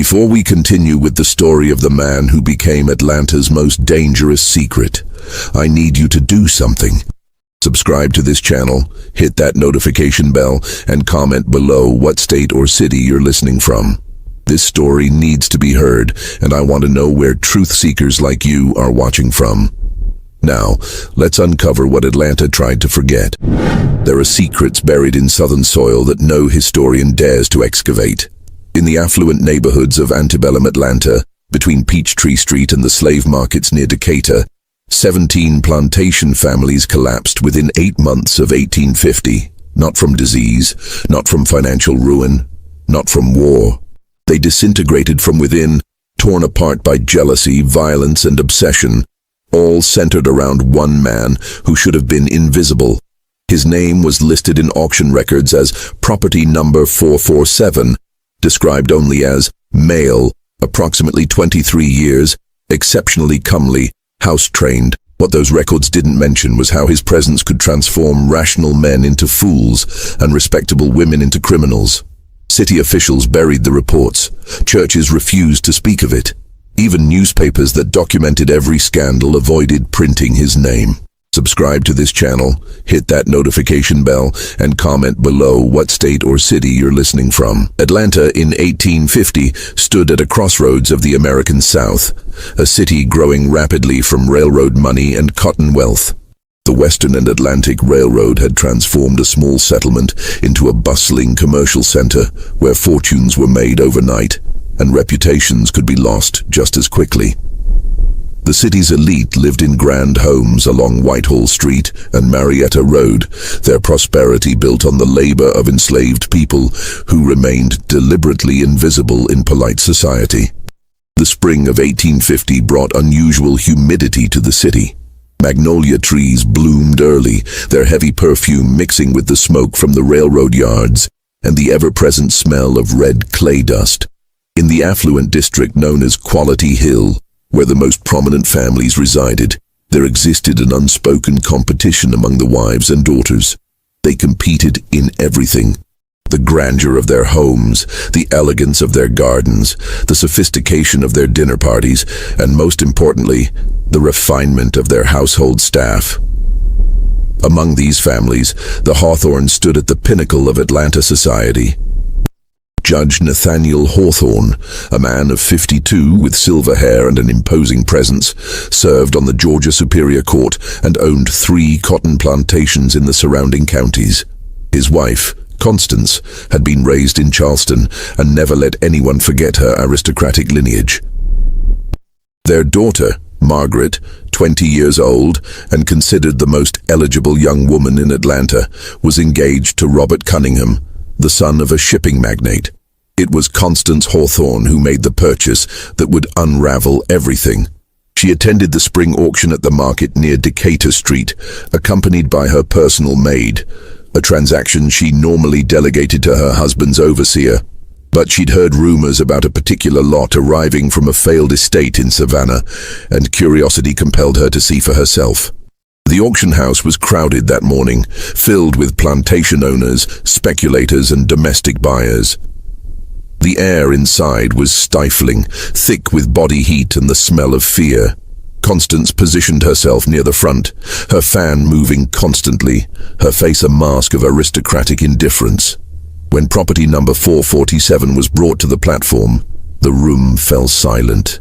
Before we continue with the story of the man who became Atlanta's most dangerous secret, I need you to do something. Subscribe to this channel, hit that notification bell, and comment below what state or city you're listening from. This story needs to be heard, and I want to know where truth seekers like you are watching from. Now, let's uncover what Atlanta tried to forget. There are secrets buried in southern soil that no historian dares to excavate. In the affluent neighborhoods of antebellum Atlanta, between Peachtree Street and the slave markets near Decatur, 17 plantation families collapsed within 8 months of 1850. Not from disease, not from financial ruin, not from war. They disintegrated from within, torn apart by jealousy, violence, and obsession, all centered around one man who should have been invisible. His name was listed in auction records as property number 447, described only as male, approximately 23 years, exceptionally comely, house-trained. What those records didn't mention was how his presence could transform rational men into fools and respectable women into criminals. City officials buried the reports. Churches refused to speak of it. Even newspapers that documented every scandal avoided printing his name. Subscribe to this channel, hit that notification bell, and comment below what state or city you're listening from. Atlanta in 1850 stood at a crossroads of the American South, a city growing rapidly from railroad money and cotton wealth. The Western and Atlantic Railroad had transformed a small settlement into a bustling commercial center where fortunes were made overnight and reputations could be lost just as quickly. The city's elite lived in grand homes along Whitehall Street and Marietta Road, their prosperity built on the labor of enslaved people who remained deliberately invisible in polite society. The spring of 1850 brought unusual humidity to the city. Magnolia trees bloomed early, their heavy perfume mixing with the smoke from the railroad yards and the ever-present smell of red clay dust. In the affluent district known as Quality Hill, where the most prominent families resided, there existed an unspoken competition among the wives and daughters. They competed in everything. The grandeur of their homes, the elegance of their gardens, the sophistication of their dinner parties, and most importantly, the refinement of their household staff. Among these families, the Hawthornes stood at the pinnacle of Atlanta society. Judge Nathaniel Hawthorne, a man of 52 with silver hair and an imposing presence, served on the Georgia Superior Court and owned 3 cotton plantations in the surrounding counties. His wife, Constance, had been raised in Charleston and never let anyone forget her aristocratic lineage. Their daughter, Margaret, 20 years old and considered the most eligible young woman in Atlanta, was engaged to Robert Cunningham, the son of a shipping magnate. It was Constance Hawthorne who made the purchase that would unravel everything. She attended the spring auction at the market near Decatur Street, accompanied by her personal maid, a transaction she normally delegated to her husband's overseer. But she'd heard rumors about a particular lot arriving from a failed estate in Savannah, and curiosity compelled her to see for herself. The auction house was crowded that morning, filled with plantation owners, speculators, and domestic buyers. The air inside was stifling, thick with body heat and the smell of fear. Constance positioned herself near the front, her fan moving constantly, her face a mask of aristocratic indifference. When property number 447 was brought to the platform, the room fell silent.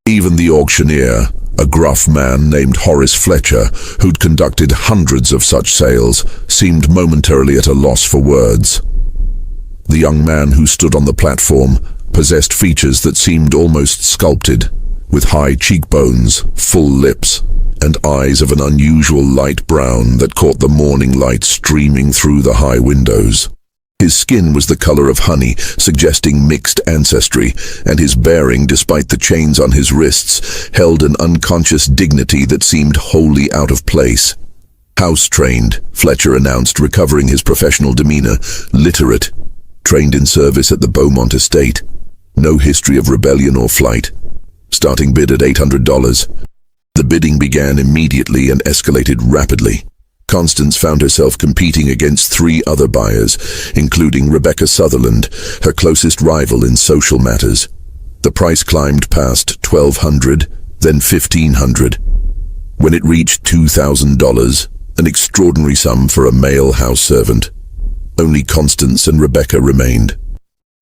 Even the auctioneer, a gruff man named Horace Fletcher, who'd conducted hundreds of such sales, seemed momentarily at a loss for words. The young man who stood on the platform possessed features that seemed almost sculpted, with high cheekbones, full lips, and eyes of an unusual light brown that caught the morning light streaming through the high windows. His skin was the color of honey, suggesting mixed ancestry, and his bearing, despite the chains on his wrists, held an unconscious dignity that seemed wholly out of place. House-trained, Fletcher announced, recovering his professional demeanor, literate, trained in service at the Beaumont estate. No history of rebellion or flight. Starting bid at $800. The bidding began immediately and escalated rapidly. Constance found herself competing against 3 other buyers, including Rebecca Sutherland, her closest rival in social matters. The price climbed past $1,200, then $1,500. When it reached $2,000, an extraordinary sum for a male house servant, only Constance and Rebecca remained.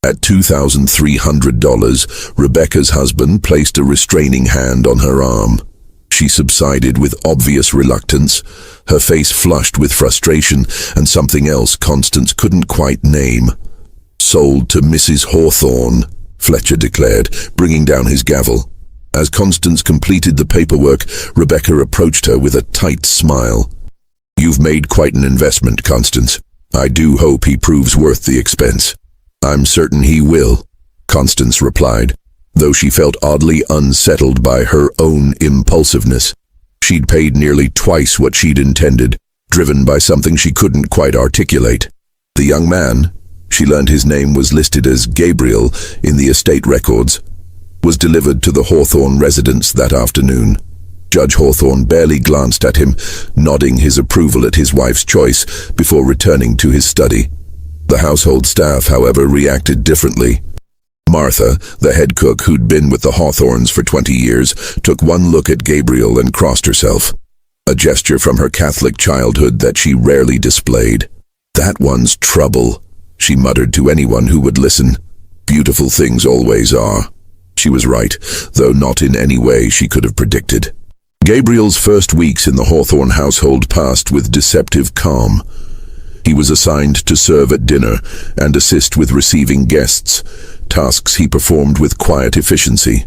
At $2,300, Rebecca's husband placed a restraining hand on her arm. She subsided with obvious reluctance, her face flushed with frustration and something else Constance couldn't quite name. "Sold to Mrs. Hawthorne," Fletcher declared, bringing down his gavel. As Constance completed the paperwork, Rebecca approached her with a tight smile. "You've made quite an investment, Constance. I do hope he proves worth the expense." "I'm certain he will," Constance replied, though she felt oddly unsettled by her own impulsiveness. She'd paid nearly twice what she'd intended, driven by something she couldn't quite articulate. The young man, she learned his name was listed as Gabriel in the estate records, was delivered to the Hawthorne residence that afternoon. Judge Hawthorne barely glanced at him, nodding his approval at his wife's choice before returning to his study. The household staff, however, reacted differently. Martha, the head cook who'd been with the Hawthornes for 20 years, took one look at Gabriel and crossed herself, a gesture from her Catholic childhood that she rarely displayed. "That one's trouble," she muttered to anyone who would listen. "Beautiful things always are." She was right, though not in any way she could have predicted. Gabriel's first weeks in the Hawthorne household passed with deceptive calm. He was assigned to serve at dinner and assist with receiving guests, tasks he performed with quiet efficiency.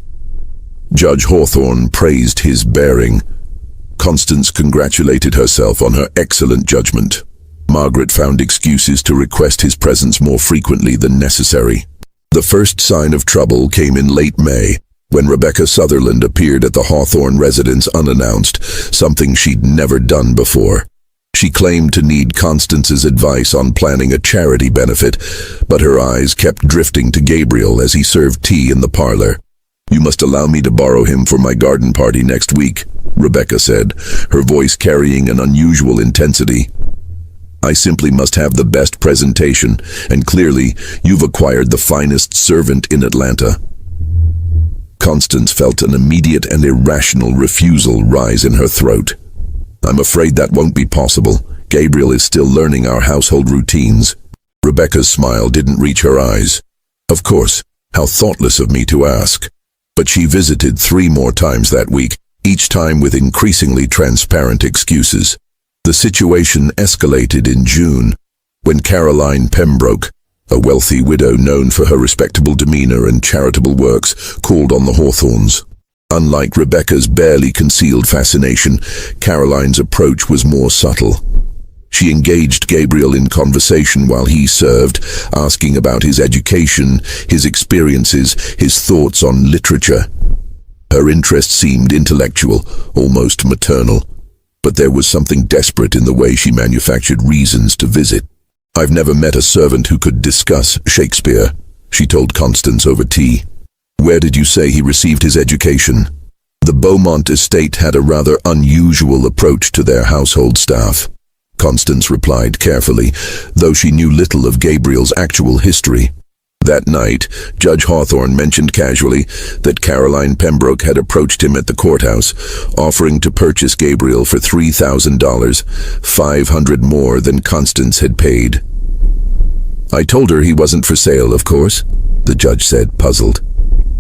Judge Hawthorne praised his bearing. Constance congratulated herself on her excellent judgment. Margaret found excuses to request his presence more frequently than necessary. The first sign of trouble came in late May, when Rebecca Sutherland appeared at the Hawthorne residence unannounced, something she'd never done before. She claimed to need Constance's advice on planning a charity benefit, but her eyes kept drifting to Gabriel as he served tea in the parlor. "You must allow me to borrow him for my garden party next week," Rebecca said, her voice carrying an unusual intensity. "I simply must have the best presentation, and clearly, you've acquired the finest servant in Atlanta." Constance felt an immediate and irrational refusal rise in her throat. "I'm afraid that won't be possible. Gabriel is still learning our household routines." Rebecca's smile didn't reach her eyes. "Of course, how thoughtless of me to ask." But she visited 3 more times that week, each time with increasingly transparent excuses. The situation escalated in June, when Caroline Pembroke, a wealthy widow known for her respectable demeanor and charitable works, called on the Hawthornes. Unlike Rebecca's barely concealed fascination, Caroline's approach was more subtle. She engaged Gabriel in conversation while he served, asking about his education, his experiences, his thoughts on literature. Her interest seemed intellectual, almost maternal, but there was something desperate in the way she manufactured reasons to visit. "I've never met a servant who could discuss Shakespeare," she told Constance over tea. "Where did you say he received his education?" The Beaumont estate had a rather unusual approach to their household staff, Constance replied carefully, though she knew little of Gabriel's actual history. That night, Judge Hawthorne mentioned casually that Caroline Pembroke had approached him at the courthouse, offering to purchase Gabriel for $3,000, $500 more than Constance had paid. "I told her he wasn't for sale, of course," the judge said, puzzled.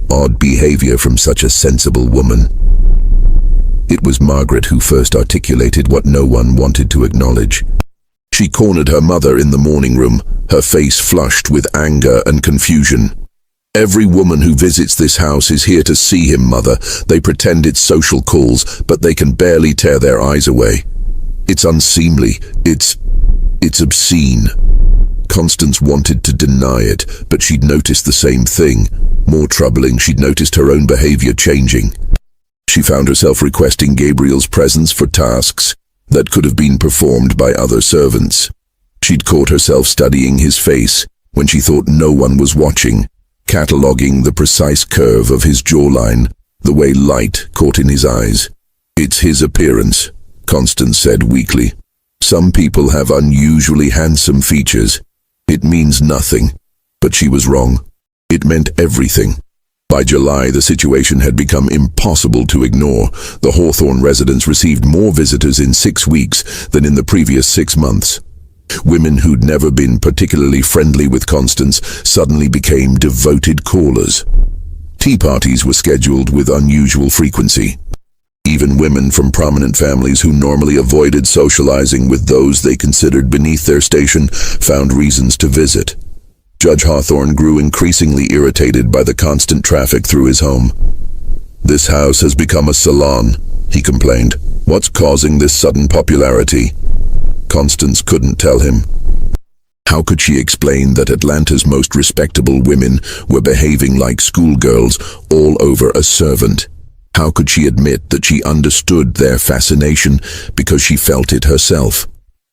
Odd behavior from such a sensible woman. It was Margaret who first articulated what no one wanted to acknowledge. She cornered her mother in the morning room, her face flushed with anger and confusion. "Every woman who visits this house is here to see him, Mother. They pretend it's social calls, but they can barely tear their eyes away. It's unseemly. It's obscene." Constance wanted to deny it, but she'd noticed the same thing. More troubling, she'd noticed her own behavior changing. She found herself requesting Gabriel's presence for tasks that could have been performed by other servants. She'd caught herself studying his face when she thought no one was watching, cataloguing the precise curve of his jawline, the way light caught in his eyes. "It's his appearance," Constance said weakly. "Some people have unusually handsome features. It means nothing." But she was wrong. It meant everything. By July, the situation had become impossible to ignore. The Hawthorne residence received more visitors in 6 weeks than in the previous 6 months. Women who'd never been particularly friendly with Constance suddenly became devoted callers. Tea parties were scheduled with unusual frequency. Even women from prominent families who normally avoided socializing with those they considered beneath their station found reasons to visit. Judge Hawthorne grew increasingly irritated by the constant traffic through his home. "This house has become a salon," he complained. "What's causing this sudden popularity?" Constance couldn't tell him. How could she explain that Atlanta's most respectable women were behaving like schoolgirls all over a servant? How could she admit that she understood their fascination because she felt it herself?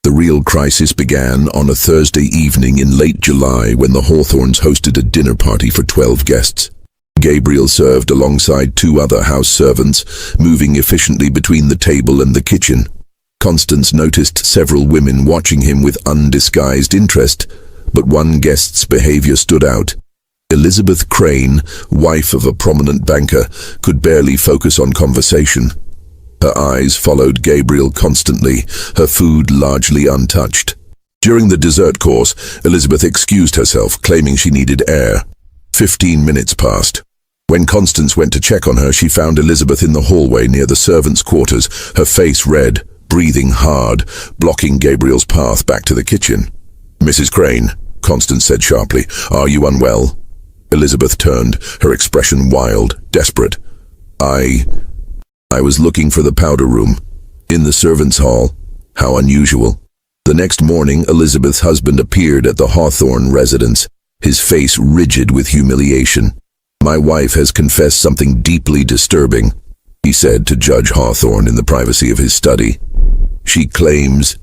The real crisis began on a Thursday evening in late July when the Hawthornes hosted a dinner party for 12 guests. Gabriel served alongside 2 other house servants, moving efficiently between the table and the kitchen. Constance noticed several women watching him with undisguised interest, but one guest's behavior stood out. Elizabeth Crane, wife of a prominent banker, could barely focus on conversation. Her eyes followed Gabriel constantly, her food largely untouched. During the dessert course, Elizabeth excused herself, claiming she needed air. 15 minutes passed. When Constance went to check on her, she found Elizabeth in the hallway near the servants' quarters, her face red, breathing hard, blocking Gabriel's path back to the kitchen. "Mrs. Crane," Constance said sharply, "are you unwell?" Elizabeth turned, her expression wild, desperate. I was looking for the powder room. In the servants' hall. How unusual." The next morning, Elizabeth's husband appeared at the Hawthorne residence, his face rigid with humiliation. "My wife has confessed something deeply disturbing," he said to Judge Hawthorne in the privacy of his study. She claims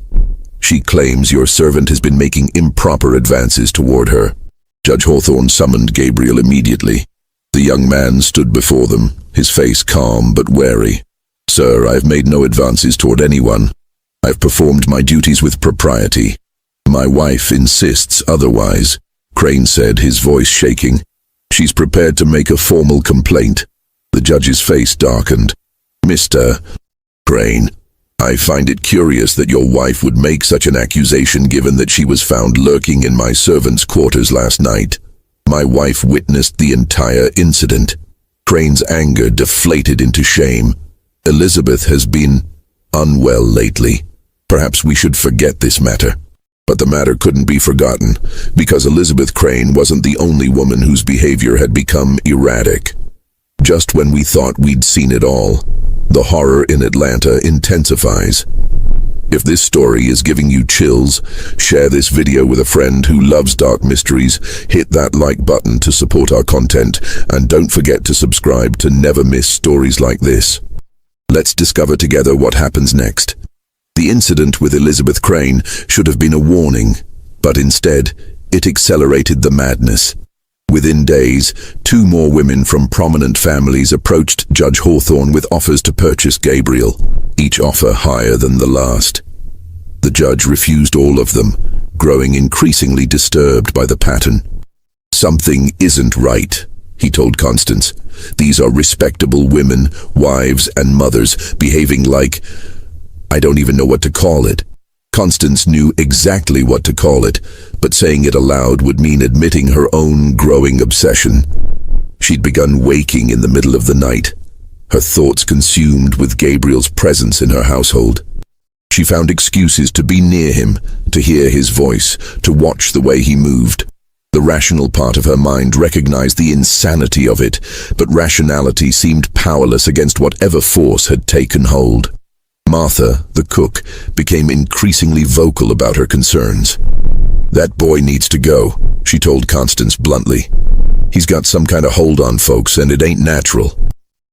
your servant has been making improper advances toward her." Judge Hawthorne summoned Gabriel immediately. The young man stood before them, his face calm but wary. "Sir, I have made no advances toward anyone. I've performed my duties with propriety. My wife insists otherwise," Crane said, his voice shaking. "She's prepared to make a formal complaint." The judge's face darkened. "Mr. Crane, I find it curious that your wife would make such an accusation given that she was found lurking in my servants' quarters last night. My wife witnessed the entire incident." Crane's anger deflated into shame. "Elizabeth has been unwell lately. Perhaps we should forget this matter." But the matter couldn't be forgotten, because Elizabeth Crane wasn't the only woman whose behavior had become erratic. Just when we thought we'd seen it all, the horror in Atlanta intensifies. If this story is giving you chills, share this video with a friend who loves dark mysteries, hit that like button to support our content, and don't forget to subscribe to never miss stories like this. Let's discover together what happens next. The incident with Elizabeth Crane should have been a warning, but instead, it accelerated the madness. Within days, 2 more women from prominent families approached Judge Hawthorne with offers to purchase Gabriel, each offer higher than the last. The judge refused all of them, growing increasingly disturbed by the pattern. "Something isn't right," he told Constance. "These are respectable women, wives and mothers, behaving like... I don't even know what to call it." Constance knew exactly what to call it, but saying it aloud would mean admitting her own growing obsession. She'd begun waking in the middle of the night, her thoughts consumed with Gabriel's presence in her household. She found excuses to be near him, to hear his voice, to watch the way he moved. The rational part of her mind recognized the insanity of it, but rationality seemed powerless against whatever force had taken hold. Martha, the cook, became increasingly vocal about her concerns. "That boy needs to go," she told Constance bluntly. "He's got some kind of hold on folks, and it ain't natural."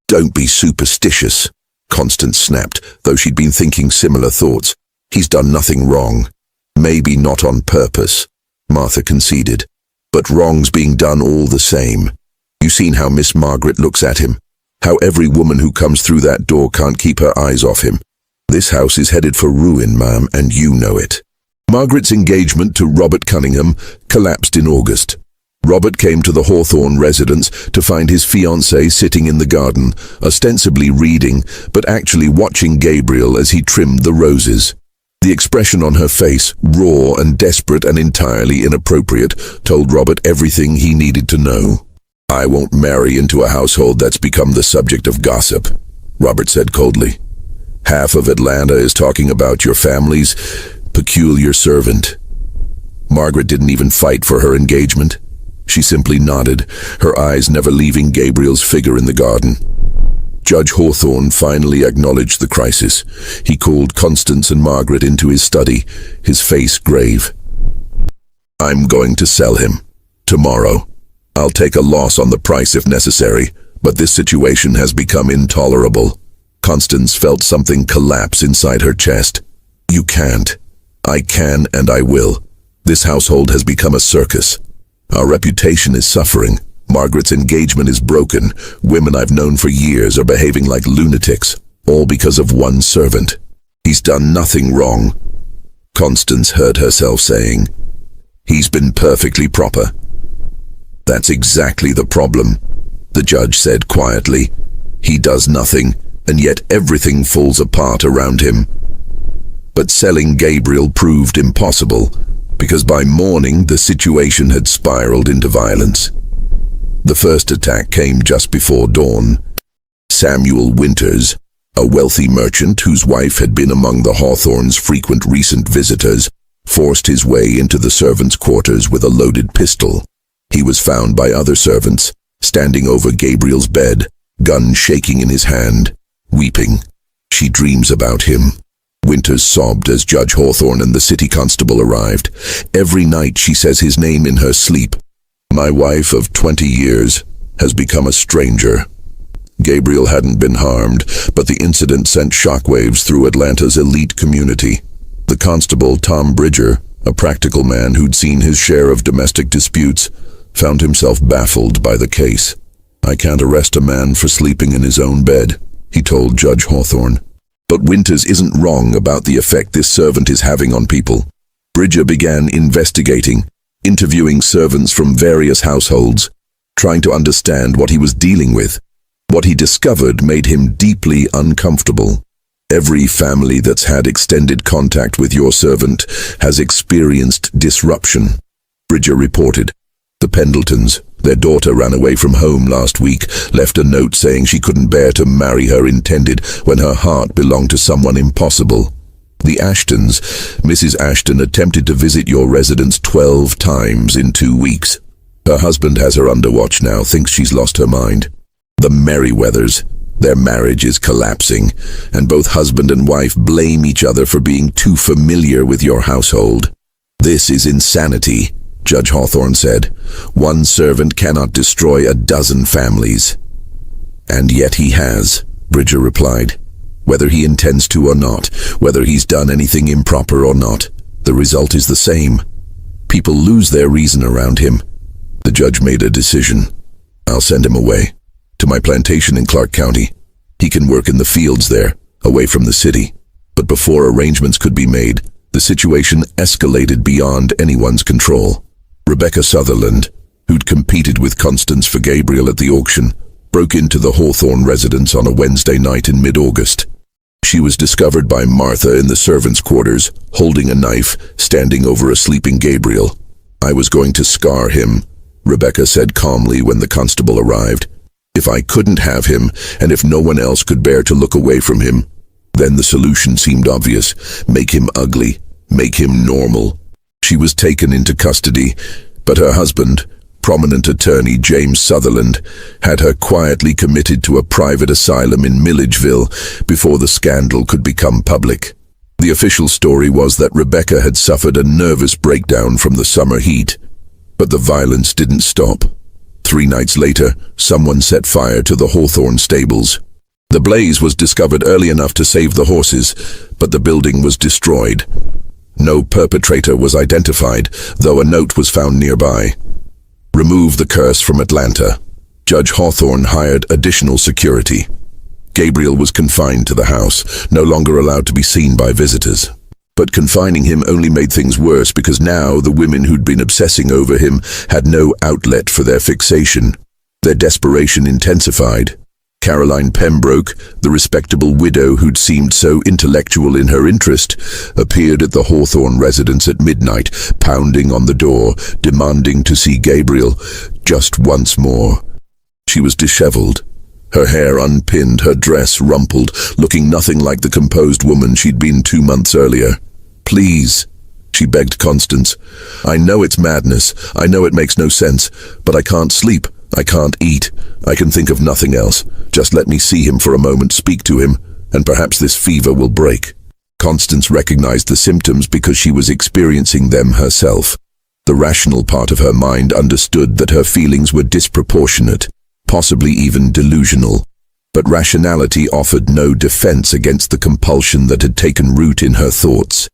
"Don't be superstitious," Constance snapped, though she'd been thinking similar thoughts. "He's done nothing wrong." "Maybe not on purpose," Martha conceded, "but wrong's being done all the same. You've seen how Miss Margaret looks at him, how every woman who comes through that door can't keep her eyes off him. This house is headed for ruin, ma'am, and you know it." Margaret's engagement to Robert Cunningham collapsed in August. Robert came to the Hawthorne residence to find his fiancée sitting in the garden, ostensibly reading, but actually watching Gabriel as he trimmed the roses. The expression on her face, raw and desperate and entirely inappropriate, told Robert everything he needed to know. "I won't marry into a household that's become the subject of gossip," Robert said coldly. "Half of Atlanta is talking about your family's peculiar servant." Margaret didn't even fight for her engagement. She simply nodded, her eyes never leaving Gabriel's figure in the garden. Judge Hawthorne finally acknowledged the crisis. He called Constance and Margaret into his study, his face grave. "I'm going to sell him. Tomorrow. I'll take a loss on the price if necessary, but this situation has become intolerable." Constance felt something collapse inside her chest. "You can't. I can and I will. This household has become a circus. Our reputation is suffering. Margaret's engagement is broken. Women I've known for years are behaving like lunatics, all because of one servant. He's done nothing wrong." Constance heard herself saying, "He's been perfectly proper." "That's exactly the problem," the judge said quietly. "He does nothing, and yet everything falls apart around him." But selling Gabriel proved impossible, because by morning the situation had spiraled into violence. The first attack came just before dawn. Samuel Winters, a wealthy merchant whose wife had been among the Hawthorns' frequent recent visitors, forced his way into the servants' quarters with a loaded pistol. He was found by other servants, standing over Gabriel's bed, gun shaking in his hand, weeping. "She dreams about him." Winters sobbed as Judge Hawthorne and the city constable arrived. "Every night she says his name in her sleep. My wife of 20 years has become a stranger." Gabriel hadn't been harmed, but the incident sent shockwaves through Atlanta's elite community. The constable, Tom Bridger, a practical man who'd seen his share of domestic disputes, found himself baffled by the case. "I can't arrest a man for sleeping in his own bed," he told Judge Hawthorne. But Winters isn't wrong about the effect this servant is having on people. Bridger began investigating, interviewing servants from various households, trying to understand what he was dealing with. What he discovered made him deeply uncomfortable. "Every family that's had extended contact with your servant has experienced disruption," Bridger reported. "The Pendletons, their daughter ran away from home last week, left a note saying she couldn't bear to marry her intended when her heart belonged to someone impossible. The Ashtons, Mrs. Ashton attempted to visit your residence 12 times in 2 weeks. Her husband has her under watch now, thinks she's lost her mind. The Merriweathers, their marriage is collapsing, and both husband and wife blame each other for being too familiar with your household." "This is insanity," Judge Hawthorne said. "One servant cannot destroy a dozen families." "And yet he has," Bridger replied. "Whether he intends to or not, whether he's done anything improper or not, the result is the same. People lose their reason around him." The judge made a decision. "I'll send him away, to my plantation in Clark County. He can work in the fields there, away from the city." But before arrangements could be made, the situation escalated beyond anyone's control. Rebecca Sutherland, who'd competed with Constance for Gabriel at the auction, broke into the Hawthorne residence on a Wednesday night in mid-August. She was discovered by Martha in the servants' quarters, holding a knife, standing over a sleeping Gabriel. "I was going to scar him," Rebecca said calmly when the constable arrived. "If I couldn't have him, and if no one else could bear to look away from him, then the solution seemed obvious. Make him ugly, make him normal." She was taken into custody, but her husband, prominent attorney James Sutherland, had her quietly committed to a private asylum in Milledgeville before the scandal could become public. The official story was that Rebecca had suffered a nervous breakdown from the summer heat. But the violence didn't stop. 3 nights later, someone set fire to the Hawthorne stables. The blaze was discovered early enough to save the horses, but the building was destroyed. No perpetrator was identified, though a note was found nearby. "Remove the curse from Atlanta." Judge Hawthorne hired additional security. Gabriel was confined to the house, no longer allowed to be seen by visitors. But confining him only made things worse because now the women who'd been obsessing over him had no outlet for their fixation. Their desperation intensified. Caroline Pembroke, the respectable widow who'd seemed so intellectual in her interest, appeared at the Hawthorne residence at midnight, pounding on the door, demanding to see Gabriel just once more. She was disheveled, her hair unpinned, her dress rumpled, looking nothing like the composed woman she'd been 2 months earlier. "Please," she begged Constance. "I know it's madness, I know it makes no sense, but I can't sleep, I can't eat, I can think of nothing else. Just let me see him for a moment, speak to him, and perhaps this fever will break." Constance recognized the symptoms because she was experiencing them herself. The rational part of her mind understood that her feelings were disproportionate, possibly even delusional. But rationality offered no defense against the compulsion that had taken root in her thoughts.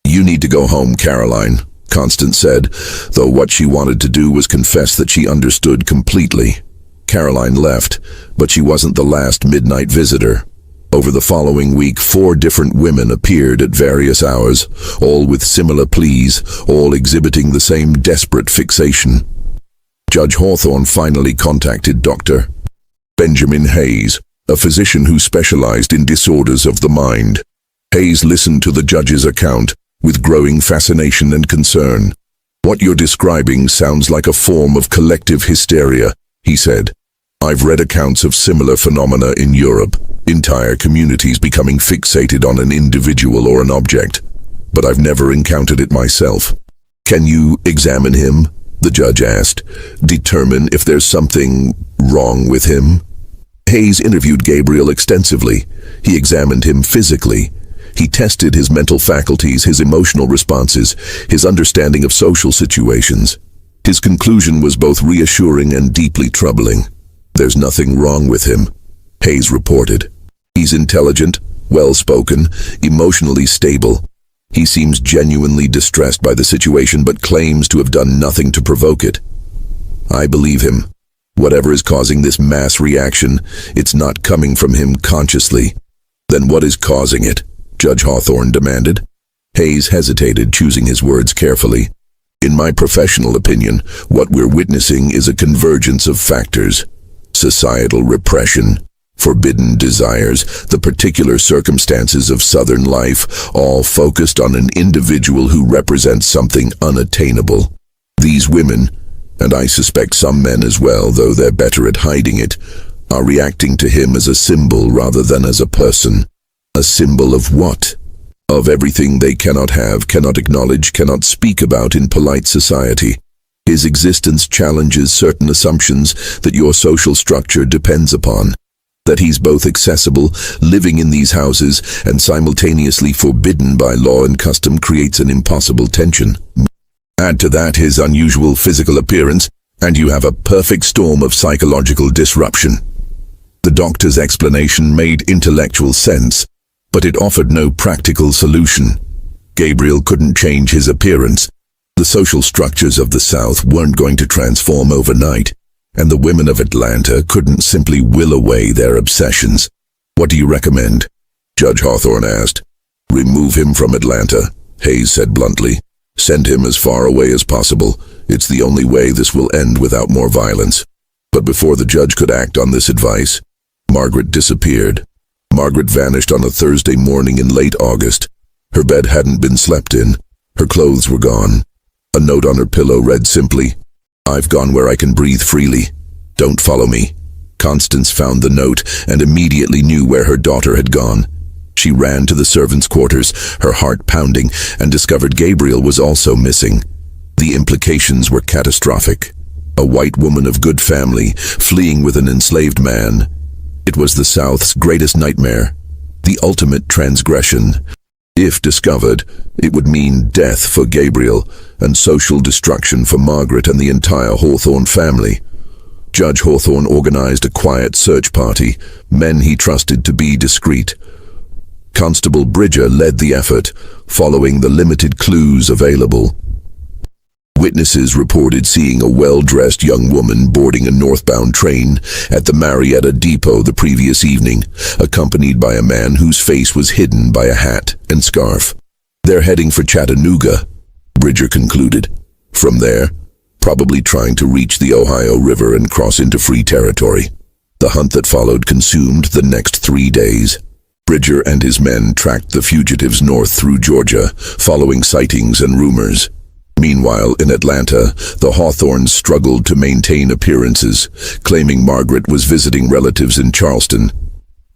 "You need to go home, Caroline," Constance said, though what she wanted to do was confess that she understood completely. Caroline left, but she wasn't the last midnight visitor. Over the following week, 4 different women appeared at various hours, all with similar pleas, all exhibiting the same desperate fixation. Judge Hawthorne finally contacted Dr. Benjamin Hayes, a physician who specialized in disorders of the mind. Hayes listened to the judge's account with growing fascination and concern. "What you're describing sounds like a form of collective hysteria," he said. "I've read accounts of similar phenomena in Europe, entire communities becoming fixated on an individual or an object, but I've never encountered it myself." "Can you examine him?" the judge asked. "Determine if there's something wrong with him?" Hayes interviewed Gabriel extensively. He examined him physically. He tested his mental faculties, his emotional responses, his understanding of social situations. His conclusion was both reassuring and deeply troubling. "There's nothing wrong with him," Hayes reported. "He's intelligent, well-spoken, emotionally stable. He seems genuinely distressed by the situation but claims to have done nothing to provoke it. I believe him. Whatever is causing this mass reaction, it's not coming from him consciously." "Then what is causing it?" Judge Hawthorne demanded. Hayes hesitated, choosing his words carefully. "In my professional opinion, what we're witnessing is a convergence of factors. Societal repression, forbidden desires, the particular circumstances of Southern life, all focused on an individual who represents something unattainable. These women, and I suspect some men as well, though they're better at hiding it, are reacting to him as a symbol rather than as a person. A symbol of what? Of everything they cannot have, cannot acknowledge, cannot speak about in polite society. His existence challenges certain assumptions that your social structure depends upon. That he's both accessible, living in these houses, and simultaneously forbidden by law and custom creates an impossible tension. Add to that his unusual physical appearance, and you have a perfect storm of psychological disruption." The doctor's explanation made intellectual sense, but it offered no practical solution. Gabriel couldn't change his appearance. The social structures of the South weren't going to transform overnight, and the women of Atlanta couldn't simply will away their obsessions. "What do you recommend?" Judge Hawthorne asked. "Remove him from Atlanta," Hayes said bluntly. "Send him as far away as possible. It's the only way this will end without more violence." But before the judge could act on this advice, Margaret disappeared. Margaret vanished on a Thursday morning in late August. Her bed hadn't been slept in. Her clothes were gone. A note on her pillow read simply, "I've gone where I can breathe freely. Don't follow me." Constance found the note and immediately knew where her daughter had gone. She ran to the servants' quarters, her heart pounding, and discovered Gabriel was also missing. The implications were catastrophic. A white woman of good family, fleeing with an enslaved man. It was the South's greatest nightmare, the ultimate transgression. If discovered, it would mean death for Gabriel and social destruction for Margaret and the entire Hawthorne family. Judge Hawthorne organized a quiet search party, men he trusted to be discreet. Constable Bridger led the effort, following the limited clues available. Witnesses reported seeing a well-dressed young woman boarding a northbound train at the Marietta Depot the previous evening, accompanied by a man whose face was hidden by a hat and scarf. They're heading for Chattanooga, Bridger concluded. From there, probably trying to reach the Ohio River and cross into free territory. The hunt that followed consumed the next 3 days. Bridger and his men tracked the fugitives north through Georgia, following sightings and rumors. Meanwhile, in Atlanta, the Hawthornes struggled to maintain appearances, claiming Margaret was visiting relatives in Charleston.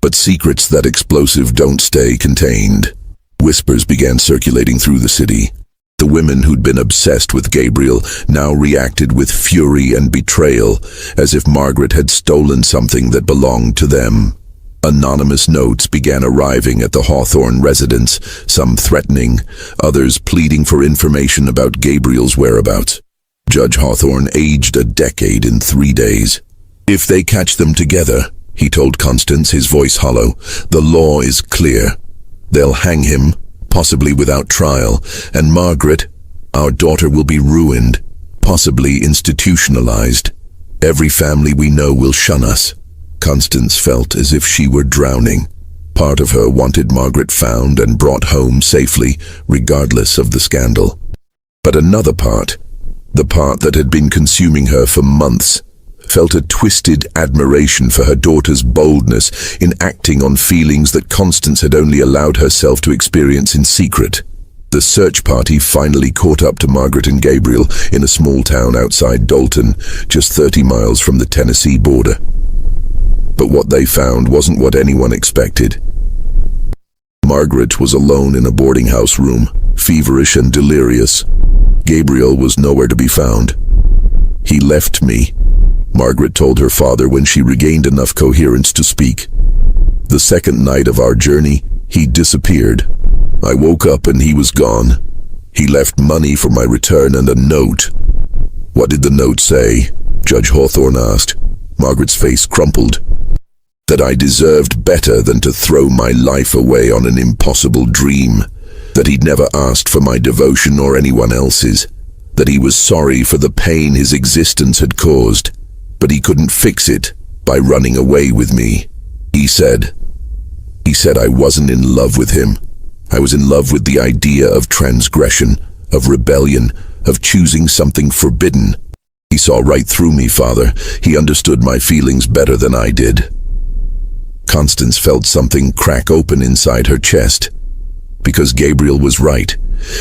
But secrets that explosive don't stay contained. Whispers began circulating through the city. The women who'd been obsessed with Gabriel now reacted with fury and betrayal, as if Margaret had stolen something that belonged to them. Anonymous notes began arriving at the Hawthorne residence, some threatening, others pleading for information about Gabriel's whereabouts. Judge Hawthorne aged a decade in 3 days. "If they catch them together," he told Constance, his voice hollow, "the law is clear. They'll hang him, possibly without trial, and Margaret, our daughter, will be ruined, possibly institutionalized. Every family we know will shun us." Constance felt as if she were drowning. Part of her wanted Margaret found and brought home safely, regardless of the scandal. But another part, the part that had been consuming her for months, felt a twisted admiration for her daughter's boldness in acting on feelings that Constance had only allowed herself to experience in secret. The search party finally caught up to Margaret and Gabriel in a small town outside Dalton, just 30 miles from the Tennessee border. But what they found wasn't what anyone expected. Margaret was alone in a boarding house room, feverish and delirious. Gabriel was nowhere to be found. "He left me," Margaret told her father when she regained enough coherence to speak. "The second night of our journey, he disappeared. I woke up and he was gone. He left money for my return and a note." "What did the note say?" Judge Hawthorne asked. Margaret's face crumpled. "That I deserved better than to throw my life away on an impossible dream. That he'd never asked for my devotion or anyone else's. That he was sorry for the pain his existence had caused. But he couldn't fix it by running away with me. He said I wasn't in love with him. I was in love with the idea of transgression, of rebellion, of choosing something forbidden. He saw right through me, Father. He understood my feelings better than I did." Constance felt something crack open inside her chest. Because Gabriel was right.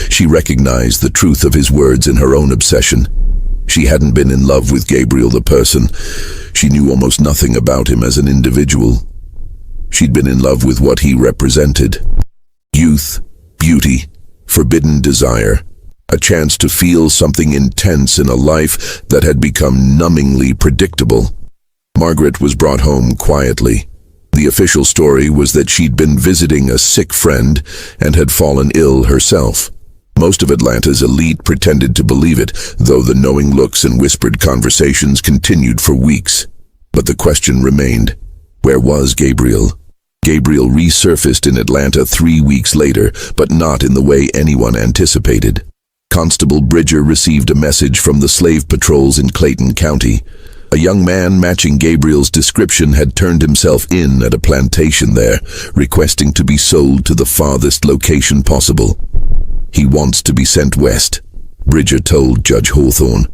She recognized the truth of his words in her own obsession. She hadn't been in love with Gabriel the person. She knew almost nothing about him as an individual. She'd been in love with what he represented. Youth, beauty, forbidden desire. A chance to feel something intense in a life that had become numbingly predictable. Margaret was brought home quietly. The official story was that she'd been visiting a sick friend and had fallen ill herself. Most of Atlanta's elite pretended to believe it, though the knowing looks and whispered conversations continued for weeks. But the question remained, where was Gabriel? Gabriel resurfaced in Atlanta 3 weeks later, but not in the way anyone anticipated. Constable Bridger received a message from the slave patrols in Clayton County. A young man matching Gabriel's description had turned himself in at a plantation there, requesting to be sold to the farthest location possible. "He wants to be sent west," Bridger told Judge Hawthorne.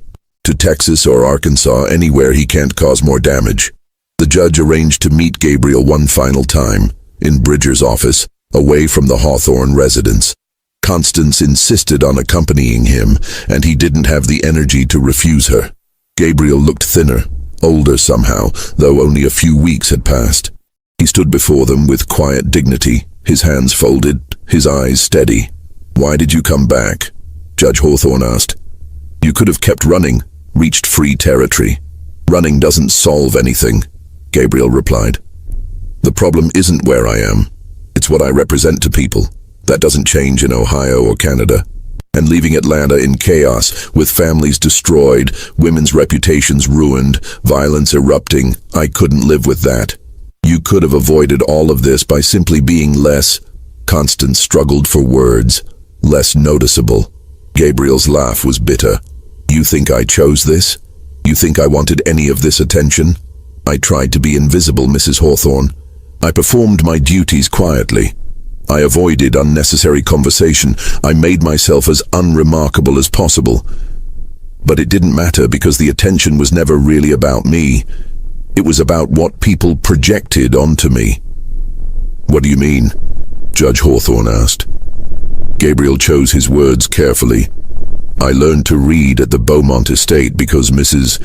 "To Texas or Arkansas, anywhere he can't cause more damage." The judge arranged to meet Gabriel one final time, in Bridger's office, away from the Hawthorne residence. Constance insisted on accompanying him, and he didn't have the energy to refuse her. Gabriel looked thinner, older somehow, though only a few weeks had passed. He stood before them with quiet dignity, his hands folded, his eyes steady. "Why did you come back?" Judge Hawthorne asked. "You could have kept running, reached free territory. Running doesn't solve anything," Gabriel replied. "The problem isn't where I am. It's what I represent to people. That doesn't change in Ohio or Canada. And leaving Atlanta in chaos, with families destroyed, women's reputations ruined, violence erupting, I couldn't live with that. You could have avoided all of this by simply being less," Constance struggled for words, "less noticeable." Gabriel's laugh was bitter. "You think I chose this? You think I wanted any of this attention? I tried to be invisible, Mrs. Hawthorne. I performed my duties quietly. I avoided unnecessary conversation. I made myself as unremarkable as possible. But it didn't matter because the attention was never really about me. It was about what people projected onto me. "What do you mean?" Judge Hawthorne asked. Gabriel chose his words carefully. "I learned to read at the Beaumont estate because Mrs.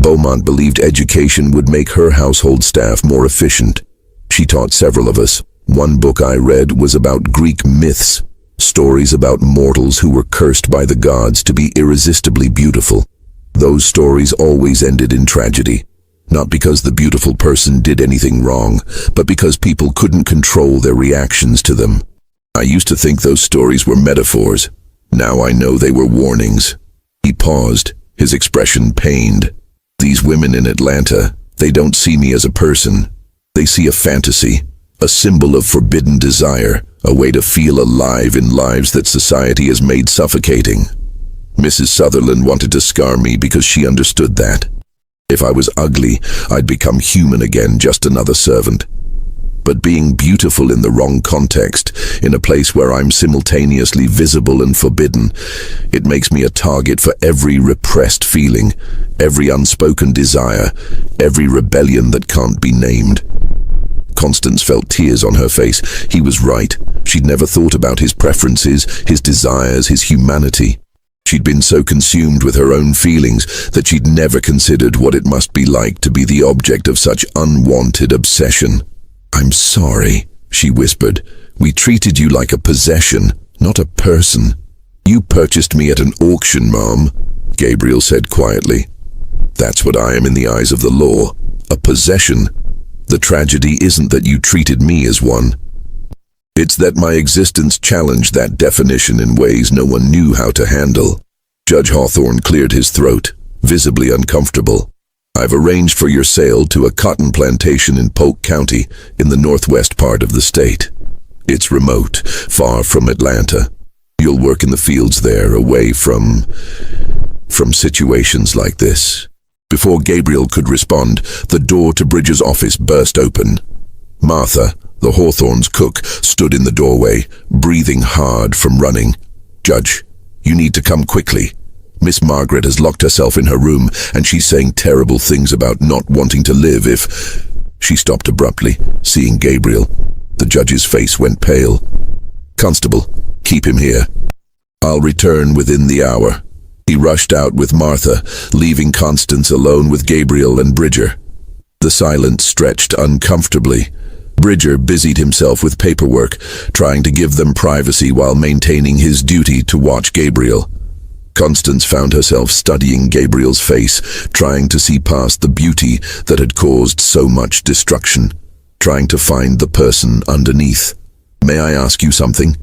Beaumont believed education would make her household staff more efficient. She taught several of us. One book I read was about Greek myths, stories about mortals who were cursed by the gods to be irresistibly beautiful. Those stories always ended in tragedy. Not because the beautiful person did anything wrong, but because people couldn't control their reactions to them. I used to think those stories were metaphors. Now I know they were warnings." He paused, his expression pained. "These women in Atlanta, they don't see me as a person. They see a fantasy, a symbol of forbidden desire, a way to feel alive in lives that society has made suffocating. Mrs. Sutherland wanted to scar me because she understood that. If I was ugly, I'd become human again, just another servant. But being beautiful in the wrong context, in a place where I'm simultaneously visible and forbidden, it makes me a target for every repressed feeling, every unspoken desire, every rebellion that can't be named." Constance felt tears on her face. He was right. She'd never thought about his preferences, his desires, his humanity. She'd been so consumed with her own feelings that she'd never considered what it must be like to be the object of such unwanted obsession. "I'm sorry," she whispered. "We treated you like a possession, not a person." "You purchased me at an auction, Mom," Gabriel said quietly. "That's what I am in the eyes of the law, a possession. The tragedy isn't that you treated me as one. It's that my existence challenged that definition in ways no one knew how to handle." Judge Hawthorne cleared his throat, visibly uncomfortable. "I've arranged for your sale to a cotton plantation in Polk County, in the northwest part of the state. It's remote, far from Atlanta. You'll work in the fields there, away from situations like this." Before Gabriel could respond, the door to Bridger's office burst open. Martha, the Hawthorne's cook, stood in the doorway, breathing hard from running. "Judge, you need to come quickly. Miss Margaret has locked herself in her room, and she's saying terrible things about not wanting to live if—" She stopped abruptly, seeing Gabriel. The judge's face went pale. "Constable, keep him here. I'll return within the hour." He rushed out with Martha, leaving Constance alone with Gabriel and Bridger. The silence stretched uncomfortably. Bridger busied himself with paperwork, trying to give them privacy while maintaining his duty to watch Gabriel. Constance found herself studying Gabriel's face, trying to see past the beauty that had caused so much destruction, trying to find the person underneath. "May I ask you something?"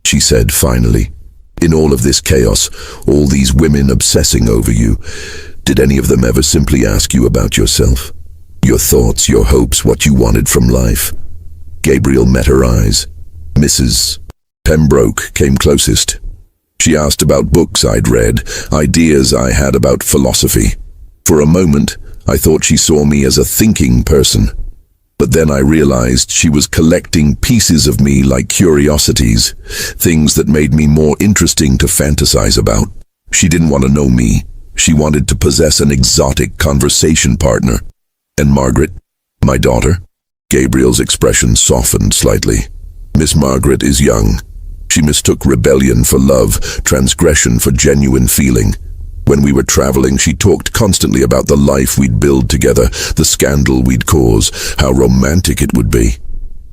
she said finally. "In all of this chaos, all these women obsessing over you, did any of them ever simply ask you about yourself? Your thoughts, your hopes, what you wanted from life?" Gabriel met her eyes. Mrs. Pembroke came closest. She asked about books I'd read, ideas I had about philosophy. For a moment, I thought she saw me as a thinking person. But then I realized she was collecting pieces of me like curiosities, things that made me more interesting to fantasize about. She didn't want to know me. She wanted to possess an exotic conversation partner. "And Margaret, my daughter?" Gabriel's expression softened slightly. "Miss Margaret is young. She mistook rebellion for love, transgression for genuine feeling. When we were traveling, she talked constantly about the life we'd build together, the scandal we'd cause, how romantic it would be.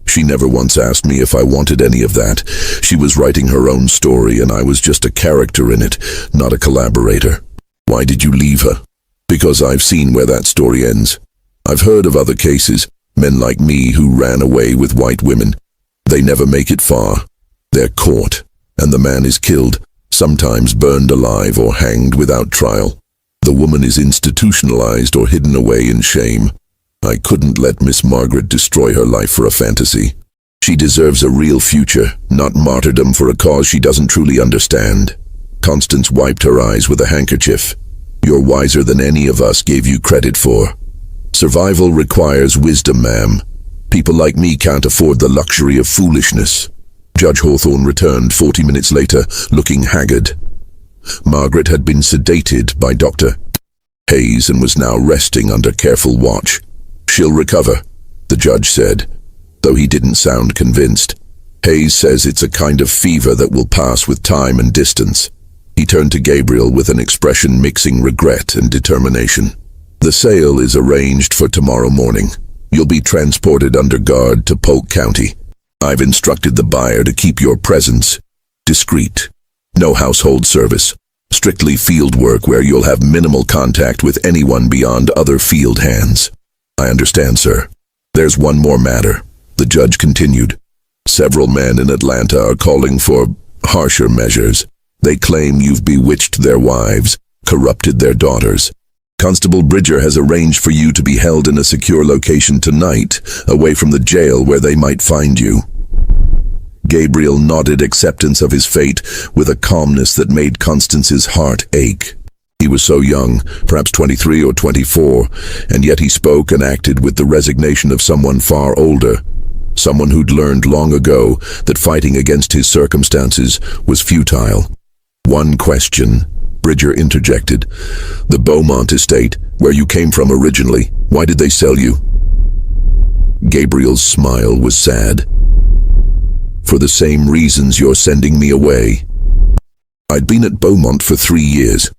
She never once asked me if I wanted any of that. She was writing her own story, and I was just a character in it, not a collaborator." "Why did you leave her?" "Because I've seen where that story ends. I've heard of other cases, men like me who ran away with white women. They never make it far. They're caught, and the man is killed, sometimes burned alive or hanged without trial. The woman is institutionalized or hidden away in shame. I couldn't let Miss Margaret destroy her life for a fantasy. She deserves a real future, not martyrdom for a cause she doesn't truly understand." Constance wiped her eyes with a handkerchief. "You're wiser than any of us gave you credit for. Survival requires wisdom, ma'am. People like me can't afford the luxury of foolishness." Judge Hawthorne returned 40 minutes later, looking haggard. Margaret had been sedated by Dr. Hayes and was now resting under careful watch. "She'll recover," the judge said, though he didn't sound convinced. "Hayes says it's a kind of fever that will pass with time and distance." He turned to Gabriel with an expression mixing regret and determination. "The sale is arranged for tomorrow morning. You'll be transported under guard to Polk County. I've instructed the buyer to keep your presence discreet. No household service. Strictly field work where you'll have minimal contact with anyone beyond other field hands." "I understand, sir." "There's one more matter," the judge continued. "Several men in Atlanta are calling for harsher measures. They claim you've bewitched their wives, corrupted their daughters. Constable Bridger has arranged for you to be held in a secure location tonight, away from the jail where they might find you." Gabriel nodded acceptance of his fate with a calmness that made Constance's heart ache. He was so young, perhaps 23 or 24, and yet he spoke and acted with the resignation of someone far older, someone who'd learned long ago that fighting against his circumstances was futile. "One question," Bridger interjected. "The Beaumont estate, where you came from originally, why did they sell you?" Gabriel's smile was sad. "For the same reasons you're sending me away. I'd been at Beaumont for 3 years.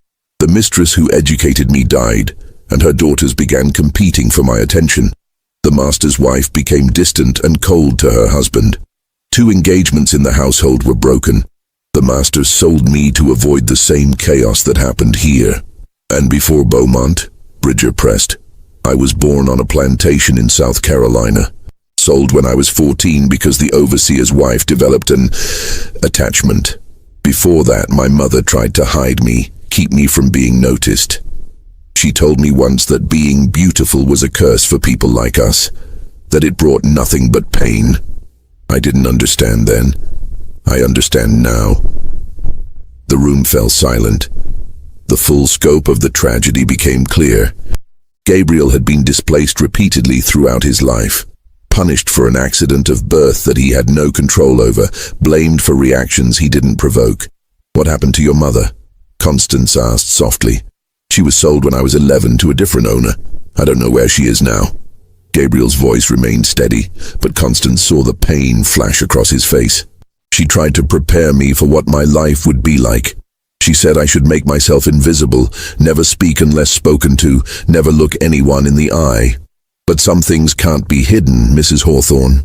The mistress who educated me died, and her daughters began competing for my attention. The master's wife became distant and cold to her husband. 2 engagements in the household were broken. The master sold me to avoid the same chaos that happened here. And before Beaumont," Bridger pressed, "I was born on a plantation in South Carolina. Sold when I was 14 because the overseer's wife developed an attachment. Before that, my mother tried to hide me, keep me from being noticed. She told me once that being beautiful was a curse for people like us, that it brought nothing but pain. I didn't understand then. I understand now." The room fell silent. The full scope of the tragedy became clear. Gabriel had been displaced repeatedly throughout his life, punished for an accident of birth that he had no control over, blamed for reactions he didn't provoke. "What happened to your mother?" Constance asked softly. "She was sold when I was 11 to a different owner. I don't know where she is now." Gabriel's voice remained steady, but Constance saw the pain flash across his face. "She tried to prepare me for what my life would be like. She said I should make myself invisible, never speak unless spoken to, never look anyone in the eye. But some things can't be hidden, Mrs. Hawthorne.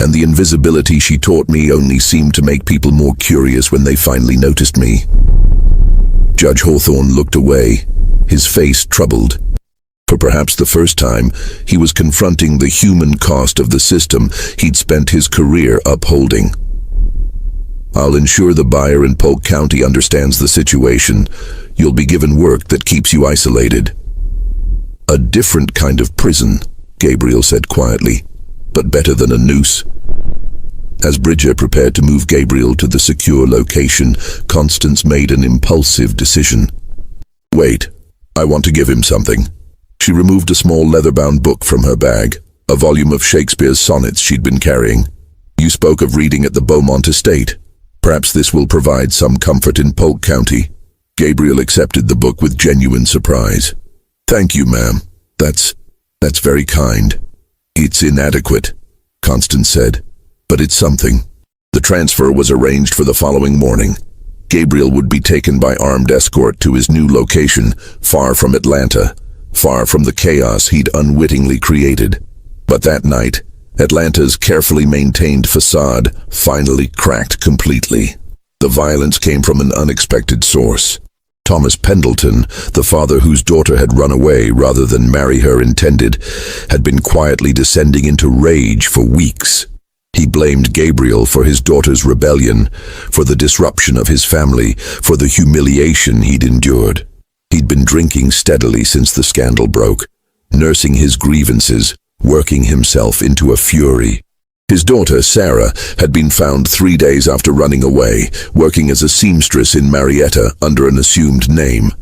And the invisibility she taught me only seemed to make people more curious when they finally noticed me." Judge Hawthorne looked away, his face troubled. For perhaps the first time, he was confronting the human cost of the system he'd spent his career upholding. "I'll ensure the buyer in Polk County understands the situation. You'll be given work that keeps you isolated." "A different kind of prison," Gabriel said quietly, "but better than a noose." As Bridger prepared to move Gabriel to the secure location, Constance made an impulsive decision. "Wait, I want to give him something." She removed a small leather-bound book from her bag, a volume of Shakespeare's sonnets she'd been carrying. "You spoke of reading at the Beaumont estate. Perhaps this will provide some comfort in Polk County." Gabriel accepted the book with genuine surprise. "Thank you, ma'am. That's very kind." "It's inadequate," Constance said, "but it's something." The transfer was arranged for the following morning. Gabriel would be taken by armed escort to his new location, far from Atlanta, far from the chaos he'd unwittingly created. But that night, Atlanta's carefully maintained facade finally cracked completely. The violence came from an unexpected source. Thomas Pendleton, the father whose daughter had run away rather than marry her intended, had been quietly descending into rage for weeks. He blamed Gabriel for his daughter's rebellion, for the disruption of his family, for the humiliation he'd endured. He'd been drinking steadily since the scandal broke, nursing his grievances, working himself into a fury. His daughter, Sarah, had been found 3 days after running away, working as a seamstress in Marietta under an assumed name.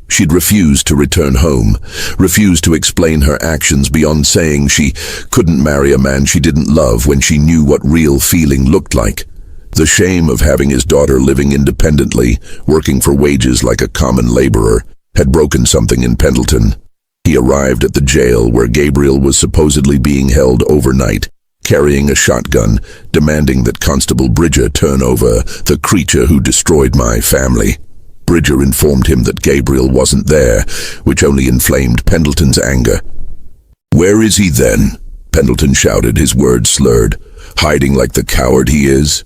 She'd refused to return home, refused to explain her actions beyond saying she couldn't marry a man she didn't love when she knew what real feeling looked like. The shame of having his daughter living independently, working for wages like a common laborer, had broken something in Pendleton. He arrived at the jail where Gabriel was supposedly being held overnight, carrying a shotgun, demanding that Constable Bridger turn over the creature who destroyed my family. Bridger informed him that Gabriel wasn't there, which only inflamed Pendleton's anger. "Where is he then?" Pendleton shouted, his words slurred. "Hiding like the coward he is?"